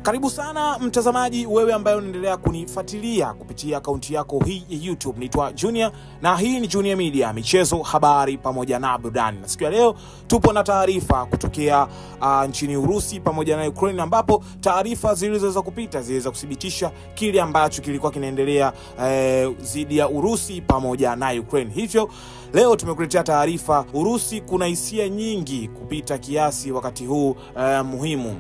Karibu sana mtazamaji, wewe ambaye unaendelea kunifuatilia kupitia akaunti yako hii ya YouTube. Naitwa Junior na hii ni Junior Media, michezo, habari pamoja na burudani. Na siku ya leo tupo na taarifa kutokea nchini Urusi pamoja na Ukraine, ambapo taarifa zilizoweza kupita ziliweza kudhibitisha kile ambacho kilikuwa kinaendelea dhidi ya Urusi pamoja na Ukraine. Hivyo leo tumekuletea taarifa. Urusi kuna hisia nyingi kupita kiasi wakati huu muhimu.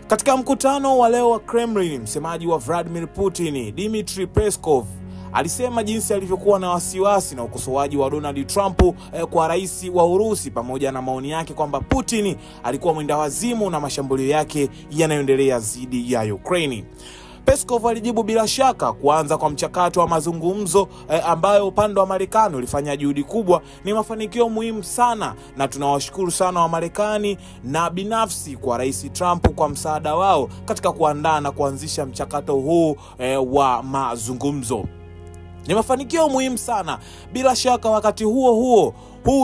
Katika mkutano wa leo wa Kremlin, msemaji wa Vladimir Putin, Dmitry Peskov, alisema jinsi alivyokuwa na wasiwasi na ukosoaji wa Donald Trump kwa rais wa Urusi, pamoja na maoni yake kwamba Putin alikuwa mwendawazimu na mashambulio yake yanayoendelea dhidi ya Ukraine. Peskov alijibu bila shaka kuanza kwa mchakato wa mazungumzo ambayo upande wa Marekani ulifanya juhudi kubwa ni mafanikio muhimu sana, na tunawashukuru sana wa Marekani na binafsi kwa Rais Trump kwa msaada wao katika kuandaa na kuanzisha mchakato huu wa mazungumzo. Ni mafanikio muhimu sana. Bila shaka wakati huu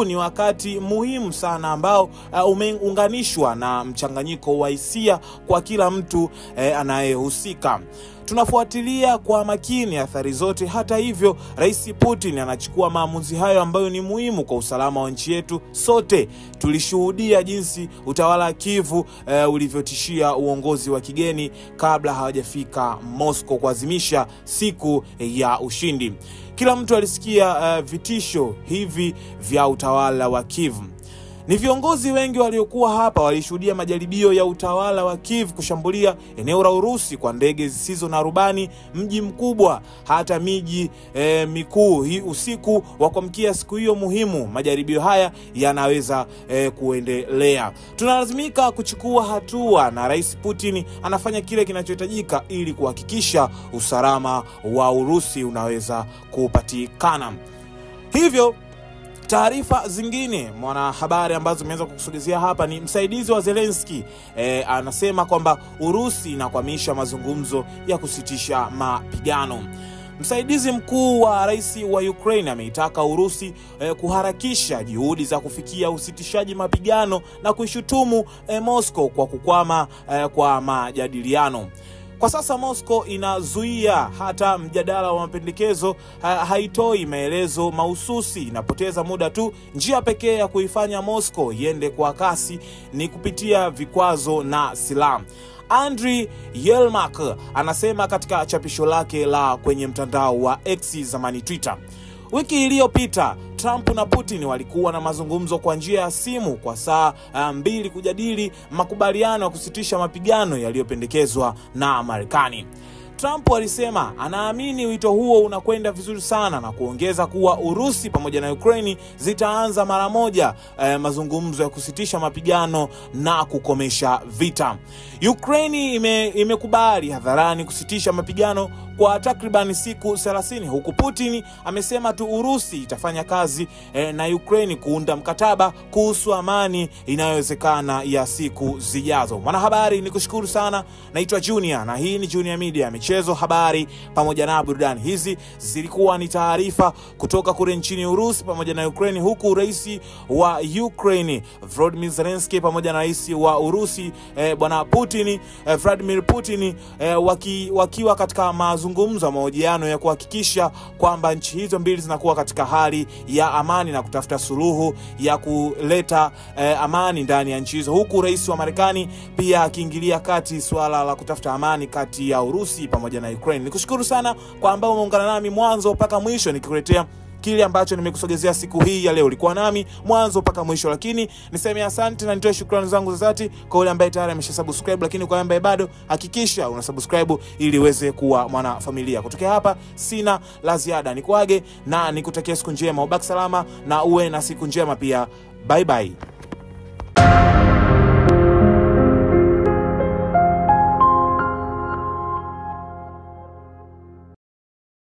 ni wakati muhimu sana ambao umeunganishwa na mchanganyiko wa hisia kwa kila mtu anayehusika. Tunafuatilia kwa makini athari zote. Hata hivyo, Rais Putin anachukua maamuzi hayo ambayo ni muhimu kwa usalama wa nchi yetu sote. Tulishuhudia jinsi utawala wa Kiev ulivyotishia uongozi wa kigeni kabla hawajafika Moscow kuadhimisha siku ya ushindi. Kila mtu alisikia vitisho hivi vya utawala wa Kiev. Ni viongozi wengi waliokuwa hapa walishuhudia majaribio ya utawala wa Kiev kushambulia eneo la Urusi kwa ndege zisizo na rubani, mji mkubwa, hata miji mikuu. Hii usiku wa kuamkia siku hiyo muhimu, majaribio haya yanaweza kuendelea. Tunalazimika kuchukua hatua, na Rais Putin anafanya kile kinachohitajika ili kuhakikisha usalama wa Urusi unaweza kupatikana. Hivyo taarifa zingine mwanahabari ambazo tumeweza kukusogezea hapa ni msaidizi wa Zelensky anasema kwamba Urusi inakwamisha mazungumzo ya kusitisha mapigano. Msaidizi mkuu wa rais wa Ukraine ameitaka Urusi kuharakisha juhudi za kufikia usitishaji mapigano na kuishutumu Moscow kwa kukwama kwa majadiliano. Kwa sasa Moscow inazuia hata mjadala wa mapendekezo, haitoi maelezo mahususi, inapoteza muda tu. Njia pekee ya kuifanya Moscow iende kwa kasi ni kupitia vikwazo na silaha. Andriy Yermak anasema katika chapisho lake la kwenye mtandao wa X, zamani Twitter. Wiki iliyopita Trump na Putin walikuwa na mazungumzo kwa njia ya simu kwa saa 2 kujadili makubaliano ya kusitisha mapigano yaliyopendekezwa na Marekani. Trump alisema anaamini wito huo unakwenda vizuri sana, na kuongeza kuwa Urusi pamoja na Ukraine zitaanza mara moja mazungumzo ya kusitisha mapigano na kukomesha vita. Ukraine imekubali hadharani kusitisha mapigano kwa takriban siku 30, huku Putin amesema tu Urusi itafanya kazi na Ukraine kuunda mkataba kuhusu amani inayowezekana ya siku zijazo. Mwanahabari, nikushukuru sana. Naitwa Junior na hii ni Junior Media, michezo, habari pamoja na burudani. Hizi zilikuwa ni taarifa kutoka kule nchini Urusi pamoja na Ukraine, huku rais wa Ukraine Volodymyr Zelensky pamoja na rais wa Urusi bwana Putin, Vladimir Putin, wakiwa katika mazungumzo, mahojiano ya kuhakikisha kwamba nchi hizo mbili zinakuwa katika hali ya amani na kutafuta suluhu ya kuleta amani ndani ya nchi hizo, huku rais wa Marekani pia akiingilia kati swala la kutafuta amani kati ya Urusi pamoja na Ukraine. Nikushukuru sana kwa ambao umeungana nami mwanzo mpaka mwisho nikikuletea kile ambacho nimekusogezea siku hii ya leo. Ulikuwa nami mwanzo mpaka mwisho, lakini niseme asante na nitoe shukrani zangu za dhati kwa yule ambaye tayari ameshasubscribe, lakini kwa yule ambaye bado, hakikisha unasubscribe ili uweze kuwa mwana familia. Kutokea hapa sina la ziada, nikuage na nikutakia siku njema, ubaki salama na uwe na siku njema pia. Bye bye.